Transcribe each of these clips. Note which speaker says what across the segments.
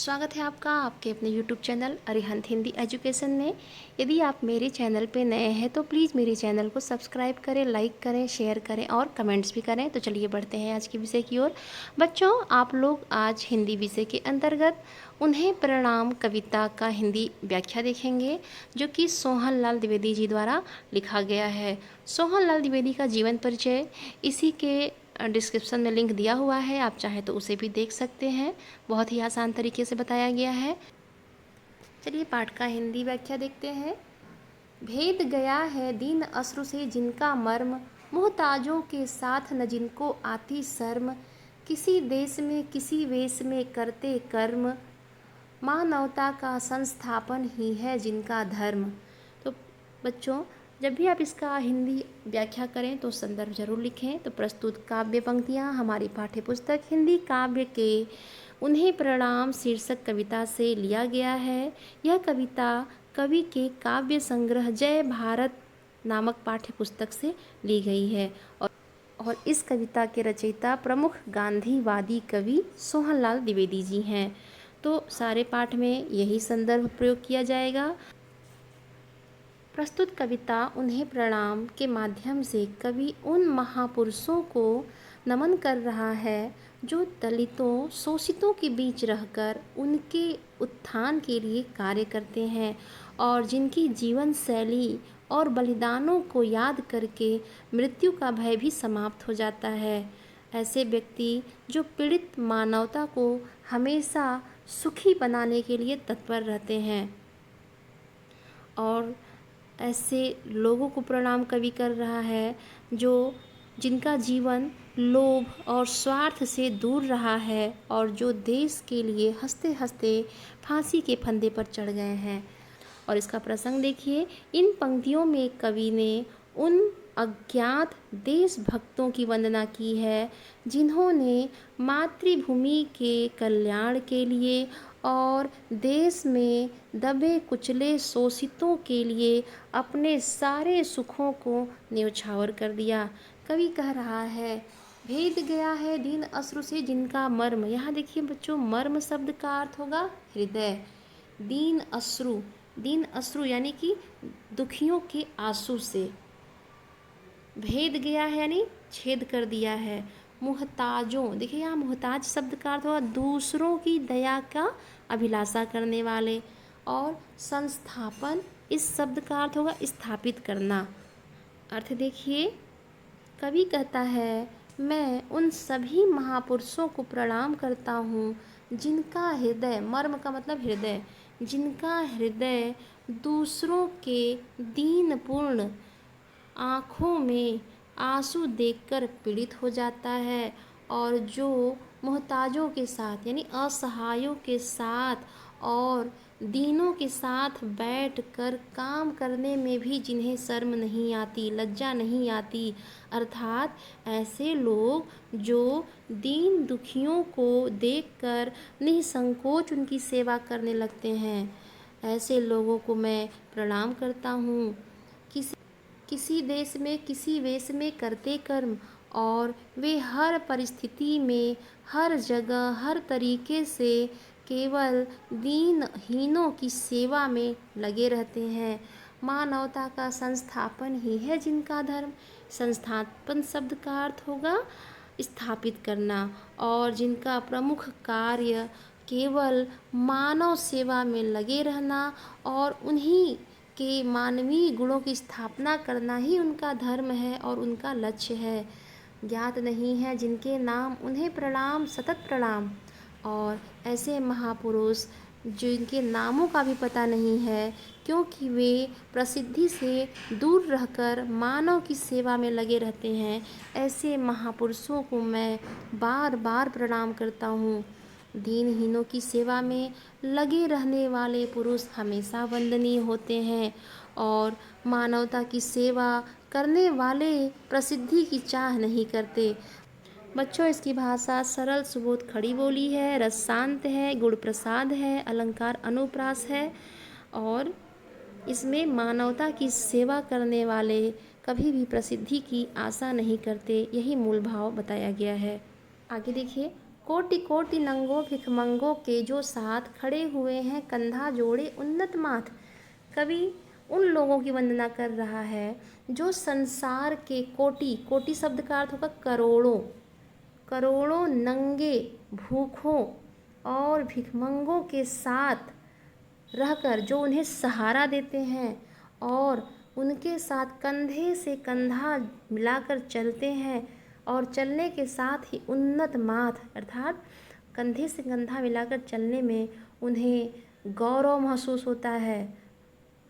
Speaker 1: स्वागत है आपका आपके अपने YouTube channel Arihant Hindi education में। यदि आप मेरे चैनल पे नए हैं तो प्लीज़ मेरे चैनल को सब्सक्राइब करें, लाइक करें, शेयर करें और कमेंट्स भी करें। तो चलिए बढ़ते हैं आज के विषय की ओर। बच्चों, आप लोग आज हिंदी विषय के अंतर्गत उन्हें प्रणाम कविता का हिंदी व्याख्या देखेंगे, जो कि सोहन लाल द्विवेदी जी द्वारा लिखा गया है। सोहन लाल द्विवेदी का जीवन परिचय इसी के डिस्क्रिप्शन में लिंक दिया हुआ है, आप चाहे तो उसे भी देख सकते हैं। बहुत ही आसान तरीके से बताया गया है। चलिए पाठ का हिंदी व्याख्या देखते हैं। भेद गया है दीन अश्रु से जिनका मर्म, मुहताजों के साथ न जिनको आती शर्म, किसी देश में किसी वेश में करते कर्म, मानवता का संस्थापन ही है जिनका धर्म। तो बच्चों, जब भी आप इसका हिंदी व्याख्या करें तो संदर्भ जरूर लिखें। तो प्रस्तुत काव्य पंक्तियाँ हमारी पाठ्य पुस्तक हिंदी काव्य के उन्हें प्रणाम शीर्षक कविता से लिया गया है। यह कविता कवि के काव्य संग्रह जय भारत नामक पाठ्य पुस्तक से ली गई है और इस कविता के रचयिता प्रमुख गांधीवादी कवि सोहनलाल द्विवेदी जी हैं। तो सारे पाठ में यही संदर्भ प्रयोग किया जाएगा। प्रस्तुत कविता उन्हें प्रणाम के माध्यम से कवि उन महापुरुषों को नमन कर रहा है जो दलितों शोषितों के बीच रहकर उनके उत्थान के लिए कार्य करते हैं और जिनकी जीवन शैली और बलिदानों को याद करके मृत्यु का भय भी समाप्त हो जाता है। ऐसे व्यक्ति जो पीड़ित मानवता को हमेशा सुखी बनाने के लिए तत्पर रहते हैं और ऐसे लोगों को प्रणाम कवि कर रहा है जो जिनका जीवन लोभ और स्वार्थ से दूर रहा है और जो देश के लिए हंसते हंसते फांसी के फंदे पर चढ़ गए हैं। और इसका प्रसंग देखिए। इन पंक्तियों में कवि ने उन अज्ञात देशभक्तों की वंदना की है जिन्होंने मातृभूमि के कल्याण के लिए और देश में दबे कुचले शोषितों के लिए अपने सारे सुखों को न्यौछावर कर दिया। कवि कह रहा है, भेद गया है दीन अश्रु से जिनका मर्म। यहाँ देखिए बच्चों, मर्म शब्द का अर्थ होगा हृदय। दीन अश्रु यानी कि दुखियों के आंसू से। भेद गया है यानी छेद कर दिया है। मुहताजों, देखिए यहाँ मुहताज शब्द का अर्थ होगा दूसरों की दया का अभिलाषा करने वाले। और संस्थापन, इस शब्द का अर्थ होगा स्थापित करना। अर्थ देखिए, कवि कहता है, मैं उन सभी महापुरुषों को प्रणाम करता हूँ जिनका हृदय, मर्म का मतलब हृदय, जिनका हृदय दूसरों के दीनपूर्ण आँखों में आंसू देखकर पीड़ित हो जाता है और जो मोहताजों के साथ यानी असहायों के साथ और दीनों के साथ बैठकर काम करने में भी जिन्हें शर्म नहीं आती, लज्जा नहीं आती, अर्थात ऐसे लोग जो दीन दुखियों को देखकर निसंकोच उनकी सेवा करने लगते हैं, ऐसे लोगों को मैं प्रणाम करता हूँ। किसी देश में किसी वेश में करते कर्म और वे हर परिस्थिति में हर जगह हर तरीके से केवल दीनहीनों की सेवा में लगे रहते हैं। मानवता का संस्थापन ही है जिनका धर्म। संस्थापन शब्द का अर्थ होगा स्थापित करना और जिनका प्रमुख कार्य केवल मानव सेवा में लगे रहना और उन्हीं के मानवीय गुणों की स्थापना करना ही उनका धर्म है और उनका लक्ष्य है। ज्ञात नहीं है जिनके नाम उन्हें प्रणाम सतत प्रणाम। और ऐसे महापुरुष जिनके नामों का भी पता नहीं है क्योंकि वे प्रसिद्धि से दूर रहकर मानव की सेवा में लगे रहते हैं, ऐसे महापुरुषों को मैं बार बार प्रणाम करता हूँ। दीनहीनों की सेवा में लगे रहने वाले पुरुष हमेशा वंदनीय होते हैं और मानवता की सेवा करने वाले प्रसिद्धि की चाह नहीं करते। बच्चों, इसकी भाषा सरल सुबोध खड़ी बोली है, रस शांत है, गुण प्रसाद है, अलंकार अनुप्रास है और इसमें मानवता की सेवा करने वाले कभी भी प्रसिद्धि की आशा नहीं करते, यही मूल भाव बताया गया है। आगे देखिए, कोटि कोटि नंगों भिखमंगों के जो साथ खड़े हुए हैं कंधा जोड़े उन्नत माथ। कवि उन लोगों की वंदना कर रहा है जो संसार के कोटि, कोटि शब्द का अर्थ होगा करोड़ों, करोड़ों नंगे, भूखों और भिखमंगों के साथ रहकर जो उन्हें सहारा देते हैं और उनके साथ कंधे से कंधा मिलाकर चलते हैं और चलने के साथ ही उन्नत माथ अर्थात कंधे से कंधा मिलाकर चलने में उन्हें गौरव महसूस होता है।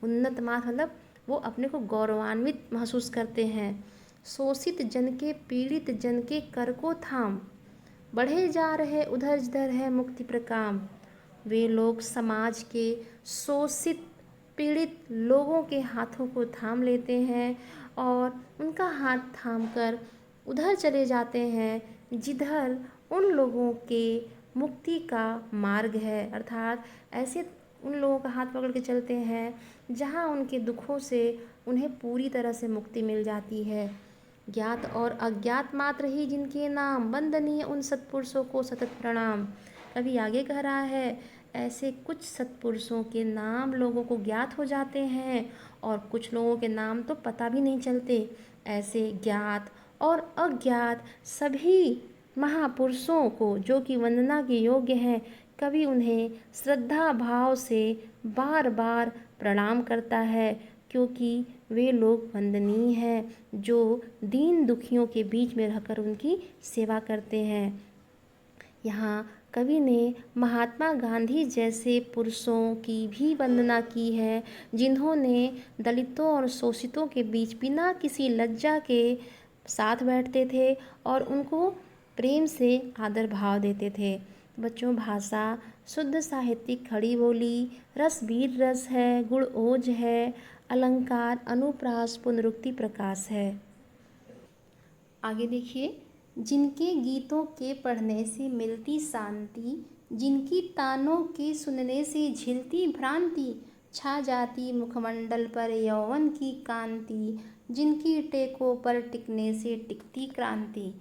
Speaker 1: उन्नत माथ मतलब वो अपने को गौरवान्वित महसूस करते हैं। शोषित जन के पीड़ित जन के कर को थाम, बढ़े जा रहे उधर जिधर है मुक्ति प्रकाम। वे लोग समाज के शोषित पीड़ित लोगों के हाथों को थाम लेते हैं और उनका हाथ थामकर उधर चले जाते हैं जिधर उन लोगों के मुक्ति का मार्ग है, अर्थात ऐसे उन लोगों का हाथ पकड़ के चलते हैं जहाँ उनके दुखों से उन्हें पूरी तरह से मुक्ति मिल जाती है। ज्ञात और अज्ञात मात्र ही जिनके नाम, वंदनीय उन सत्पुरुषों को सतत प्रणाम। कभी आगे कह रहा है ऐसे कुछ सत्पुरुषों के नाम लोगों को ज्ञात हो जाते हैं और कुछ लोगों के नाम तो पता भी नहीं चलते। ऐसे ज्ञात और अज्ञात सभी महापुरुषों को जो कि वंदना के योग्य हैं, कवि उन्हें श्रद्धा भाव से बार बार प्रणाम करता है क्योंकि वे लोग वंदनीय हैं जो दीन दुखियों के बीच में रहकर उनकी सेवा करते हैं। यहाँ कवि ने महात्मा गांधी जैसे पुरुषों की भी वंदना की है जिन्होंने दलितों और शोषितों के बीच बिना किसी लज्जा के साथ बैठते थे और उनको प्रेम से आदर भाव देते थे। बच्चों, भाषा शुद्ध साहित्यिक खड़ी बोली, रस वीर रस है, गुण ओज है, अलंकार अनुप्रास पुनरुक्ति प्रकाश है। आगे देखिए, जिनके गीतों के पढ़ने से मिलती शांति, जिनकी तानों के सुनने से झिलती भ्रांति, छा जाती मुखमंडल पर यौवन की कांति, जिनकी टेकों पर टिकने से टिकती क्रांति।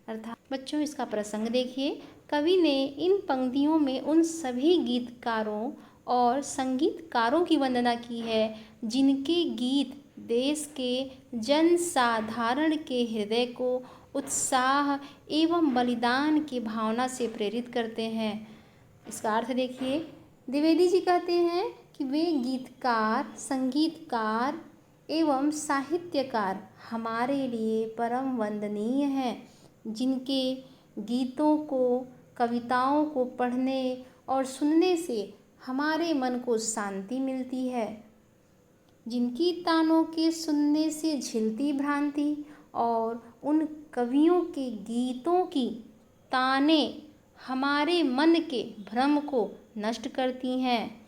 Speaker 1: अर्थात बच्चों इसका प्रसंग देखिए, कवि ने इन पंक्तियों में उन सभी गीतकारों और संगीतकारों की वंदना की है जिनके गीत देश के जन साधारण के हृदय को उत्साह एवं बलिदान की भावना से प्रेरित करते हैं। इसका अर्थ देखिए, द्विवेदी जी कहते हैं कि वे गीतकार, संगीतकार एवं साहित्यकार हमारे लिए परम वंदनीय हैं, जिनके गीतों को, कविताओं को पढ़ने और सुनने से हमारे मन को शांति मिलती है, जिनकी तानों के सुनने से झिलती भ्रांति और उन कवियों के गीतों की ताने हमारे मन के भ्रम को नष्ट करती हैं।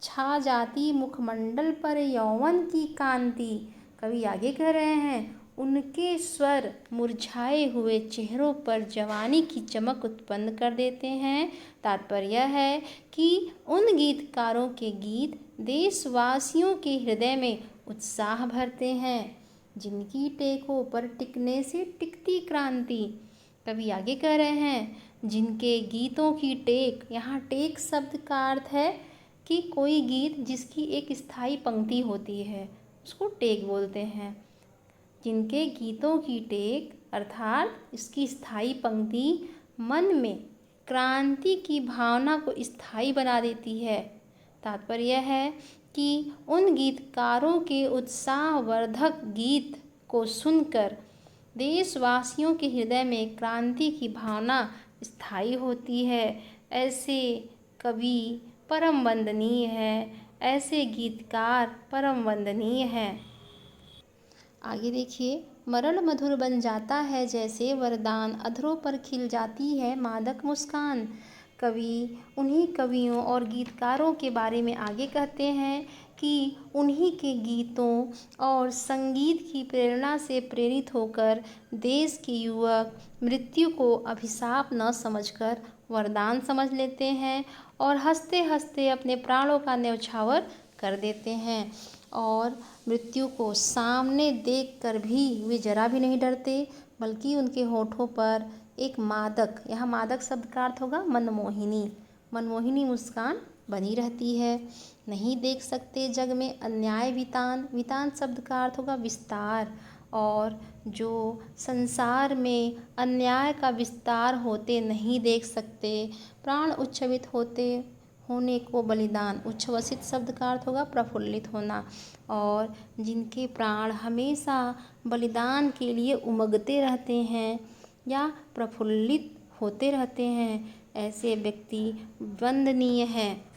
Speaker 1: छा जाती मुखमंडल पर यौवन की कांति, कवि आगे कह रहे हैं उनके स्वर मुरझाए हुए चेहरों पर जवानी की चमक उत्पन्न कर देते हैं। तात्पर्य यह है कि उन गीतकारों के गीत देशवासियों के हृदय में उत्साह भरते हैं, जिनकी टेकों पर टिकने से टिकती क्रांति। कवि आगे कह रहे हैं जिनके गीतों की टेक, यहाँ टेक शब्द का अर्थ है कि कोई गीत जिसकी एक स्थायी पंक्ति होती है उसको टेक बोलते हैं। जिनके गीतों की टेक अर्थात इसकी स्थायी पंक्ति मन में क्रांति की भावना को स्थायी बना देती है। तात्पर्य यह है कि उन गीतकारों के उत्साहवर्धक गीत को सुनकर देशवासियों के हृदय में क्रांति की भावना स्थायी होती है। ऐसे कवि परम वंदनीय है, ऐसे गीतकार परम वंदनीय हैं। आगे देखिए, मरण मधुर बन जाता है जैसे वरदान, अधरों पर खिल जाती है मादक मुस्कान। कवि उन्हीं कवियों और गीतकारों के बारे में आगे कहते हैं कि उन्हीं के गीतों और संगीत की प्रेरणा से प्रेरित होकर देश के युवक मृत्यु को अभिशाप न समझकर वरदान समझ लेते हैं और हंसते हंसते अपने प्राणों का न्यौछावर कर देते हैं और मृत्यु को सामने देखकर भी वे जरा भी नहीं डरते, बल्कि उनके होठों पर एक मादक, यहाँ मादक शब्द का अर्थ होगा मनमोहिनी, मनमोहिनी मुस्कान बनी रहती है। नहीं देख सकते जग में अन्याय वितान, वितान शब्द का अर्थ होगा विस्तार, और जो संसार में अन्याय का विस्तार होते नहीं देख सकते, प्राण उच्छ्वसित होने को बलिदान, उच्छ्वसित शब्द का अर्थ होगा प्रफुल्लित होना, और जिनके प्राण हमेशा बलिदान के लिए उमगते रहते हैं या प्रफुल्लित होते रहते हैं, ऐसे व्यक्ति वंदनीय हैं।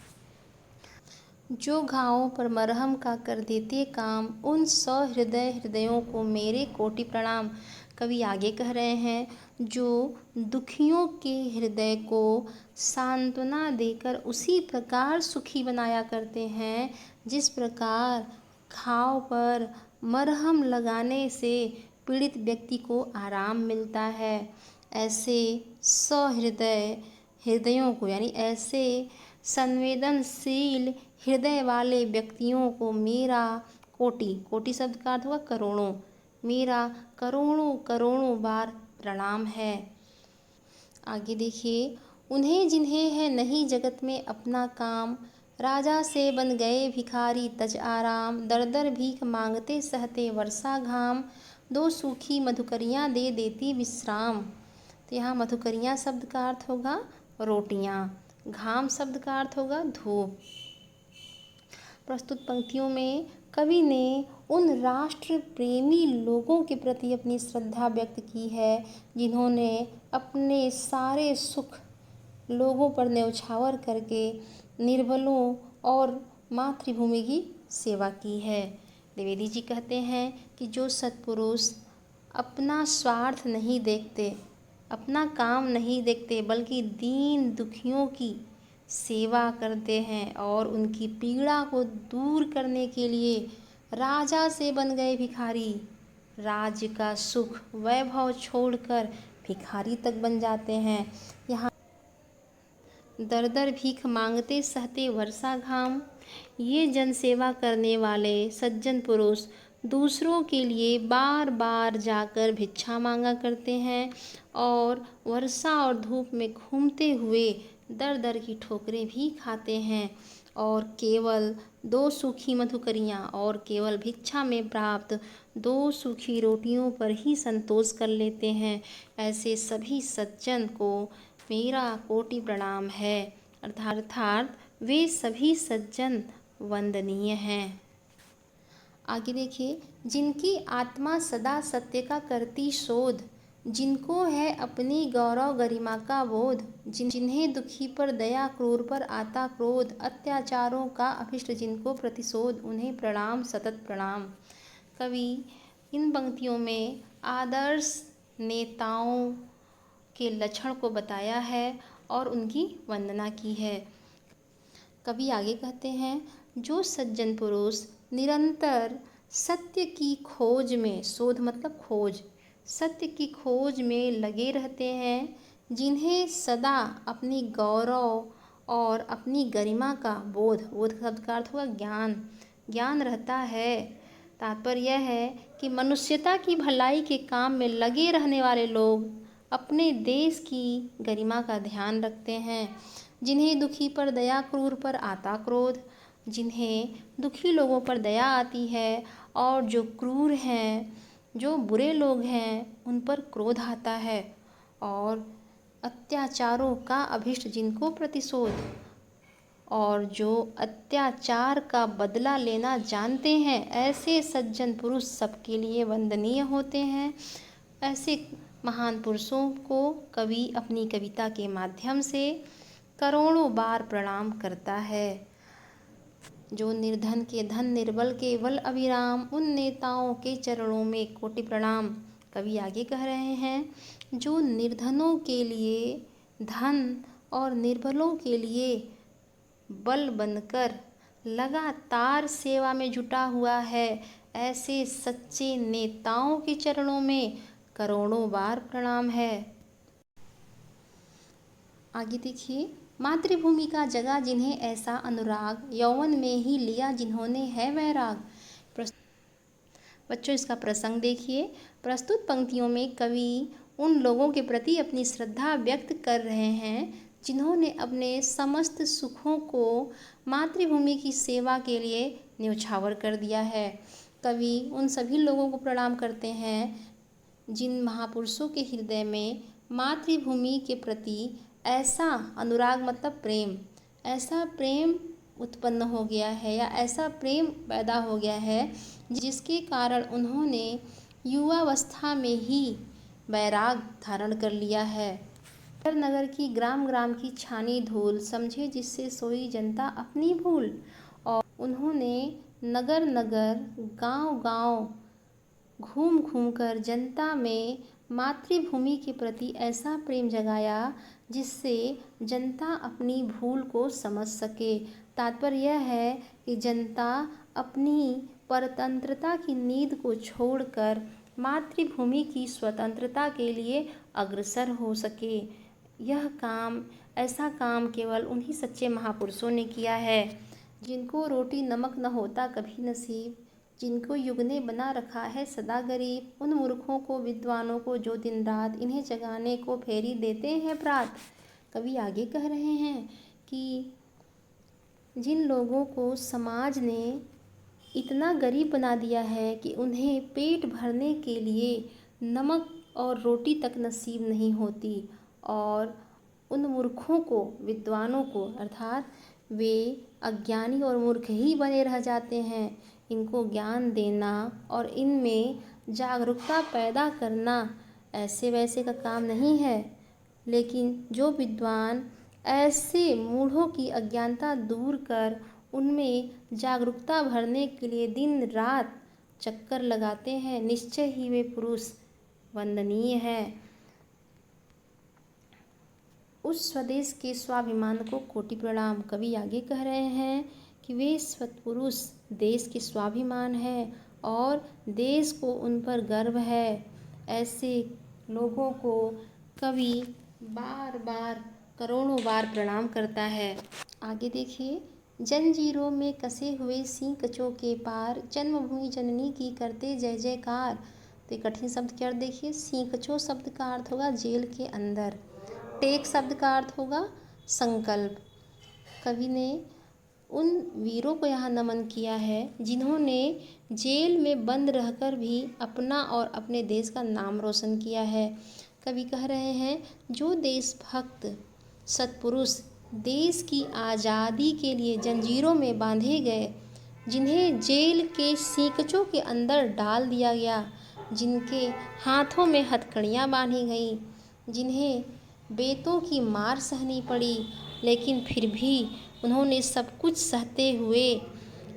Speaker 1: जो घावों पर मरहम का कर देते काम, उन सहृदय हृदयों को मेरे कोटि प्रणाम। कवि आगे कह रहे हैं, जो दुखियों के हृदय को सांत्वना देकर उसी प्रकार सुखी बनाया करते हैं जिस प्रकार घाव पर मरहम लगाने से पीड़ित व्यक्ति को आराम मिलता है। ऐसे सहृदय हृदयों को, यानी ऐसे संवेदनशील हृदय वाले व्यक्तियों को मेरा कोटि, कोटि शब्द का अर्थ हुआ करोड़ों, मेरा करोड़ों करोड़ों बार प्रणाम है। आगे देखिए, उन्हें जिन्हें है नहीं जगत में अपना काम, राजा से बन गए भिखारी तज आराम, दर दर भीख मांगते सहते वर्षा घाम, दो सूखी मधुकरियाँ दे देती विश्राम। तो यहाँ मधुकरियाँ शब्द का अर्थ होगा रोटियाँ, घाम शब्द का अर्थ होगा धूप। प्रस्तुत पंक्तियों में कवि ने उन राष्ट्र प्रेमी लोगों के प्रति अपनी श्रद्धा व्यक्त की है जिन्होंने अपने सारे सुख लोगों पर न्यौछावर करके निर्बलों और मातृभूमि की सेवा की है। द्विवेदी जी कहते हैं कि जो सत्पुरुष अपना स्वार्थ नहीं देखते, अपना काम नहीं देखते, बल्कि दीन दुखियों की सेवा करते हैं और उनकी पीड़ा को दूर करने के लिए राजा से बन गए भिखारी, राज्य का सुख वैभव छोड़कर भिखारी तक बन जाते हैं। यहाँ दर दर भीख मांगते सहते वर्षा घाम, ये जनसेवा करने वाले सज्जन पुरुष दूसरों के लिए बार बार जाकर भिक्षा मांगा करते हैं और वर्षा और धूप में घूमते हुए दर दर की ठोकरें भी खाते हैं और केवल दो सूखी मधुकरियाँ और केवल भिक्षा में प्राप्त दो सूखी रोटियों पर ही संतोष कर लेते हैं। ऐसे सभी सज्जन को मेरा कोटि प्रणाम है, अर्थात वे सभी सज्जन वंदनीय हैं। आगे देखिए, जिनकी आत्मा सदा सत्य का करती शोध, जिनको है अपनी गौरव गरिमा का बोध, जिन्हें दुखी पर दया क्रूर पर आता क्रोध, अत्याचारों का अभिष्ट जिनको प्रतिशोध, उन्हें प्रणाम सतत प्रणाम। कवि इन पंक्तियों में आदर्श नेताओं के लक्षण को बताया है और उनकी वंदना की है। कवि आगे कहते हैं, जो सज्जन पुरुष निरंतर सत्य की खोज में, शोध मतलब खोज, सत्य की खोज में लगे रहते हैं, जिन्हें सदा अपनी गौरव और अपनी गरिमा का बोध, बोध शब्द का अर्थ हुआ ज्ञान, ज्ञान रहता है। तात्पर्य यह है कि मनुष्यता की भलाई के काम में लगे रहने वाले लोग अपने देश की गरिमा का ध्यान रखते हैं, जिन्हें दुखी पर दया क्रूर पर आता क्रोध, जिन्हें दुखी लोगों पर दया आती है और जो क्रूर हैं, जो बुरे लोग हैं, उन पर क्रोध आता है, और अत्याचारों का अभिष्ट जिनको प्रतिशोध, और जो अत्याचार का बदला लेना जानते हैं, ऐसे सज्जन पुरुष सबके लिए वंदनीय होते हैं। ऐसे महान पुरुषों को कवि अपनी कविता के माध्यम से करोड़ों बार प्रणाम करता है। जो निर्धन के धन, निर्बल के बल अभिराम, उन नेताओं के चरणों में कोटि प्रणाम। कवि आगे कह रहे हैं, जो निर्धनों के लिए धन और निर्बलों के लिए बल बनकर लगातार सेवा में जुटा हुआ है, ऐसे सच्चे नेताओं के चरणों में करोड़ों बार प्रणाम है। आगे देखिए, मातृभूमि का जगा जिन्हें ऐसा अनुराग, यौवन में ही लिया जिन्होंने है वैराग। बच्चों इसका प्रसंग देखिए। प्रस्तुत पंक्तियों में कवि उन लोगों के प्रति अपनी श्रद्धा व्यक्त कर रहे हैं जिन्होंने अपने समस्त सुखों को मातृभूमि की सेवा के लिए न्यौछावर कर दिया है। कवि उन सभी लोगों को प्रणाम करते हैं जिन महापुरुषों के हृदय में मातृभूमि के प्रति ऐसा अनुराग मतलब प्रेम, ऐसा प्रेम उत्पन्न हो गया है या ऐसा प्रेम पैदा हो गया है जिसके कारण उन्होंने युवावस्था में ही वैराग धारण कर लिया है। नगर नगर की ग्राम ग्राम की छानी धूल, समझे जिससे सोई जनता अपनी भूल। और उन्होंने नगर नगर गांव गांव घूम घूम कर जनता में मातृभूमि के प्रति ऐसा प्रेम जगाया जिससे जनता अपनी भूल को समझ सके। तात्पर्य यह है कि जनता अपनी परतंत्रता की नींद को छोड़कर मातृभूमि की स्वतंत्रता के लिए अग्रसर हो सके। यह काम, ऐसा काम केवल उन्हीं सच्चे महापुरुषों ने किया है जिनको रोटी नमक न होता कभी नसीब, जिनको युग ने बना रखा है सदा गरीब। उन मूर्खों को, विद्वानों को जो दिन रात इन्हें जगाने को फेरी देते हैं प्रात। कवि आगे कह रहे हैं कि जिन लोगों को समाज ने इतना गरीब बना दिया है कि उन्हें पेट भरने के लिए नमक और रोटी तक नसीब नहीं होती, और उन मूर्खों को, विद्वानों को, अर्थात वे अज्ञानी और मूर्ख ही बने रह जाते हैं। इनको ज्ञान देना और इनमें जागरूकता पैदा करना ऐसे वैसे का काम नहीं है, लेकिन जो विद्वान ऐसे मूढ़ों की अज्ञानता दूर कर उनमें जागरूकता भरने के लिए दिन रात चक्कर लगाते हैं, निश्चय ही वे पुरुष वंदनीय हैं। उस स्वदेश के स्वाभिमान को कोटि प्रणाम। कवि आगे कह रहे हैं कि वे सत्पुरुष देश के स्वाभिमान है और देश को उन पर गर्व है। ऐसे लोगों को कवि बार बार, करोड़ों बार प्रणाम करता है। आगे देखिए, जंजीरों में कसे हुए सिंह कछों के पार, जन्मभूमि जननी की करते जय जयकार। तो कठिन शब्द क्या देखिए। सिंह कछों शब्द का अर्थ होगा जेल के अंदर, टेक शब्द का अर्थ होगा संकल्प। कवि ने उन वीरों को यहाँ नमन किया है जिन्होंने जेल में बंद रहकर भी अपना और अपने देश का नाम रोशन किया है। कवि कह रहे हैं जो देशभक्त सत्पुरुष देश की आज़ादी के लिए जंजीरों में बांधे गए, जिन्हें जेल के सीकचों के अंदर डाल दिया गया, जिनके हाथों में हथकड़ियाँ बांधी गईं, जिन्हें बेतों की मार सहनी पड़ी, लेकिन फिर भी उन्होंने सब कुछ सहते हुए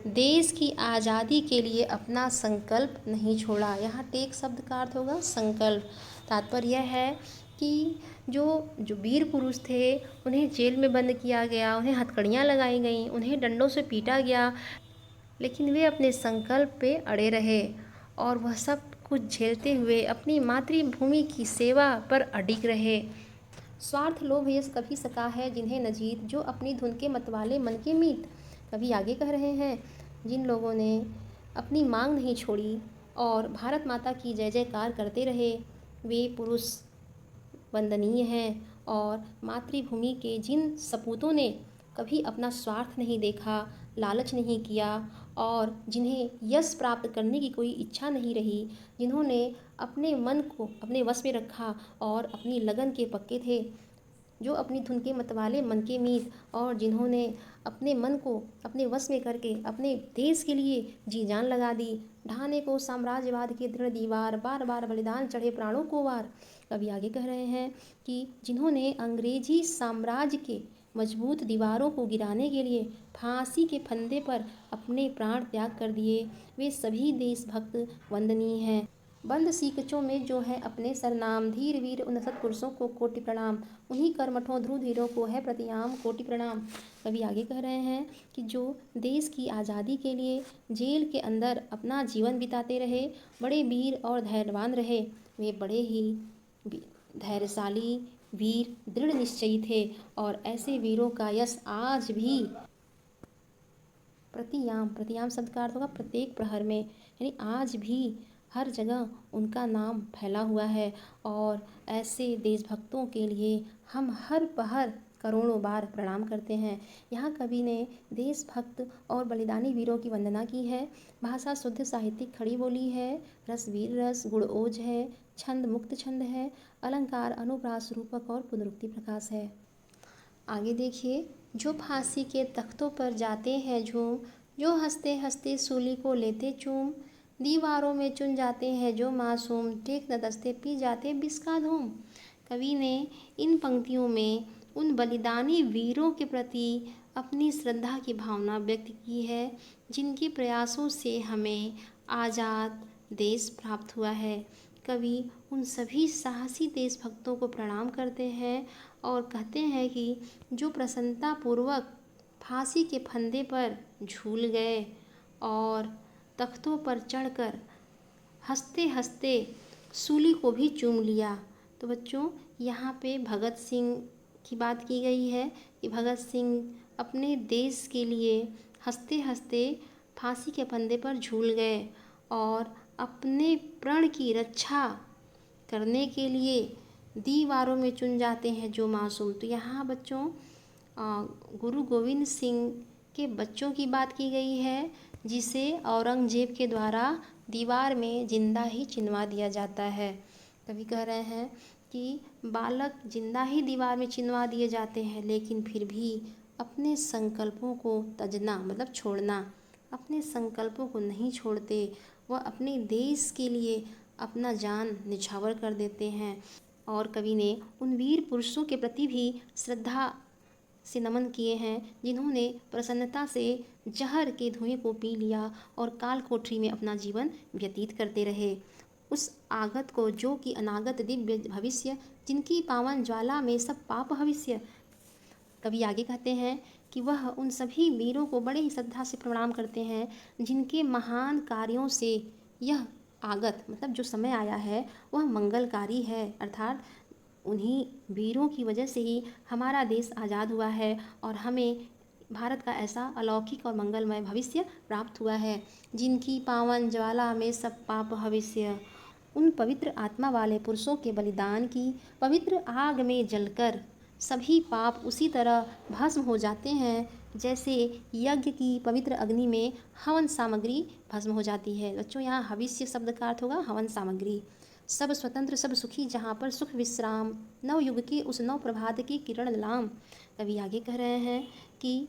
Speaker 1: देश की आज़ादी के लिए अपना संकल्प नहीं छोड़ा। यहाँ टेक शब्द का अर्थ होगा संकल्प। तात्पर्य यह है कि जो वीर पुरुष थे उन्हें जेल में बंद किया गया, उन्हें हथकड़ियाँ लगाई गईं, उन्हें डंडों से पीटा गया, लेकिन वे अपने संकल्प पे अड़े रहे और वह सब कुछ झेलते हुए अपनी मातृभूमि की सेवा पर अडिग रहे। स्वार्थ लोभ यश कभी सका है जिन्हें न जीत, जो अपनी धुन के मतवाले मन के मीत। कभी आगे कह रहे हैं जिन लोगों ने अपनी मांग नहीं छोड़ी और भारत माता की जय जयकार करते रहे, वे पुरुष वंदनीय हैं। और मातृभूमि के जिन सपूतों ने कभी अपना स्वार्थ नहीं देखा, लालच नहीं किया और जिन्हें यश प्राप्त करने की कोई इच्छा नहीं रही, जिन्होंने अपने मन को अपने वश में रखा और अपनी लगन के पक्के थे, जो अपनी धुन के मतवाले मन के मीत, और जिन्होंने अपने मन को अपने वश में करके अपने देश के लिए जी जान लगा दी, ढाने को साम्राज्यवाद की दृढ़ दीवार, बार बार बलिदान चढ़े प्राणों को वार। कभी आगे कह रहे हैं कि जिन्होंने अंग्रेजी साम्राज्य के मजबूत दीवारों को गिराने के लिए फांसी के फंदे पर अपने प्राण त्याग कर दिए, वे सभी देशभक्त वंदनीय हैं। बंद सीकचों में जो है अपने सरनाम, धीर वीर उन सत्पुरुषों को कोटि प्रणाम, उन्हीं कर्मठों ध्रुव धीरों को है प्रतियाम कोटि प्रणाम। कभी आगे कह रहे हैं कि जो देश की आज़ादी के लिए जेल के अंदर अपना जीवन बिताते रहे, बड़े वीर और धैर्यवान रहे, वे बड़े ही धैर्यशाली वीर दृढ़ निश्चयी थे और ऐसे वीरों का यश आज भी प्रतियाम, प्रतियाम शब्द का अर्थ होगा प्रत्येक प्रहर में, यानी आज भी हर जगह उनका नाम फैला हुआ है। और ऐसे देशभक्तों के लिए हम हर पहर करोड़ों बार प्रणाम करते हैं। यहाँ कवि ने देशभक्त और बलिदानी वीरों की वंदना की है। भाषा शुद्ध, साहित्यिक खड़ी बोली है, रस वीर रस, गुण ओज है, छंद मुक्त छंद है, अलंकार अनुप्रास रूपक और पुनरुक्ति प्रकाश है। आगे देखिए, जो फांसी के तख्तों पर जाते हैं झूम, जो हंसते हंसते सूली को लेते चूम, दीवारों में चुन जाते हैं जो मासूम, टेक न दस्ते पी जाते विष का धूम। कवि ने इन पंक्तियों में उन बलिदानी वीरों के प्रति अपनी श्रद्धा की भावना व्यक्त की है, जिनके प्रयासों से हमें आज़ाद देश प्राप्त हुआ है। कवि उन सभी साहसी देशभक्तों को प्रणाम करते हैं और कहते हैं कि जो प्रसन्नतापूर्वक फांसी के फंदे पर झूल गए और तख्तों पर चढ़कर हंसते हंसते सूली को भी चूम लिया। तो बच्चों, यहाँ पे भगत सिंह की बात की गई है कि भगत सिंह अपने देश के लिए हंसते हंसते फांसी के फंदे पर झूल गए और अपने प्रण की रक्षा करने के लिए दीवारों में चुन जाते हैं जो मासूम। तो यहाँ बच्चों गुरु गोविंद सिंह के बच्चों की बात की गई है, जिसे औरंगजेब के द्वारा दीवार में जिंदा ही चिनवा दिया जाता है। कवि कह रहे हैं कि बालक जिंदा ही दीवार में चिनवा दिए जाते हैं, लेकिन फिर भी अपने संकल्पों को तजना मतलब छोड़ना, अपने संकल्पों को नहीं छोड़ते। वह अपने देश के लिए अपना जान निछावर कर देते हैं। और कवि ने उन वीर पुरुषों के प्रति भी श्रद्धा से नमन किए हैं, जिन्होंने प्रसन्नता से जहर के धुएं को पी लिया और काल कोठरी में अपना जीवन व्यतीत करते रहे। उस आगत को जो कि अनागत दिव्य भविष्य, जिनकी पावन ज्वाला में सब पाप भविष्य। कवि आगे कहते हैं कि वह उन सभी वीरों को बड़े ही श्रद्धा से प्रणाम करते हैं, जिनके महान कार्यों से यह आगत मतलब जो समय आया है वह मंगलकारी है। अर्थात उन्हीं वीरों की वजह से ही हमारा देश आज़ाद हुआ है और हमें भारत का ऐसा अलौकिक और मंगलमय भविष्य प्राप्त हुआ है। जिनकी पावन ज्वाला में सब पाप भविष्य। उन पवित्र आत्मा वाले पुरुषों के बलिदान की पवित्र आग में जलकर सभी पाप उसी तरह भस्म हो जाते हैं, जैसे यज्ञ की पवित्र अग्नि में हवन सामग्री भस्म हो जाती है। बच्चों, यहाँ हविष्य शब्द का अर्थ होगा हवन सामग्री। सब स्वतंत्र सब सुखी जहाँ पर सुख विश्राम, नव युग के उस नव प्रभात की किरण लाम। कवि आगे कह रहे हैं कि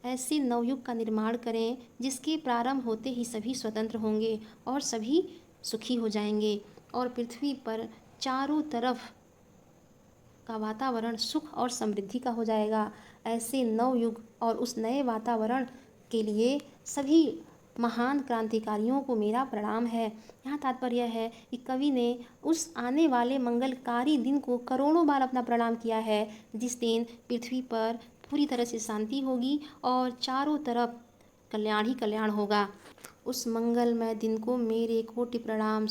Speaker 1: ऐसे नवयुग का निर्माण करें जिसके प्रारंभ होते ही सभी स्वतंत्र होंगे और सभी सुखी हो जाएंगे और पृथ्वी पर चारों तरफ का वातावरण सुख और समृद्धि का हो जाएगा। ऐसे नवयुग और उस नए वातावरण के लिए सभी महान क्रांतिकारियों को मेरा प्रणाम है। यहाँ तात्पर्य है कि कवि ने उस आने वाले मंगलकारी दिन को करोड़ों बार अपना प्रणाम किया है, जिस दिन पृथ्वी पर पूरी तरह से शांति होगी और चारों तरफ कल्याण ही कल्याण होगा। उस मंगलमय दिन को मेरे कोटि प्रणाम।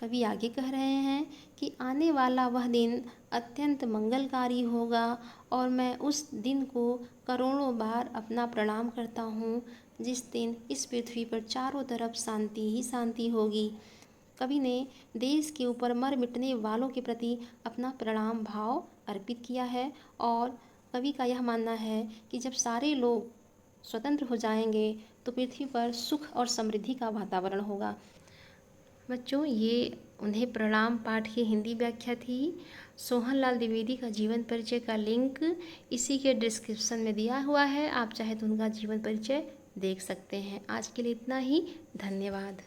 Speaker 1: कवि आगे कह रहे हैं कि आने वाला वह दिन अत्यंत मंगलकारी होगा और मैं उस दिन को करोड़ों बार अपना प्रणाम करता हूँ, जिस दिन इस पृथ्वी पर चारों तरफ शांति ही शांति होगी। कवि ने देश के ऊपर मर मिटने वालों के प्रति अपना प्रणाम भाव अर्पित किया है और कवि का यह मानना है कि जब सारे लोग स्वतंत्र हो जाएंगे तो पृथ्वी पर सुख और समृद्धि का वातावरण होगा। बच्चों, ये उन्हें प्रणाम पाठ की हिंदी व्याख्या थी। सोहनलाल द्विवेदी का जीवन परिचय का लिंक इसी के डिस्क्रिप्शन में दिया हुआ है, आप चाहे तो उनका जीवन परिचय देख सकते हैं। आज के लिए इतना ही, धन्यवाद।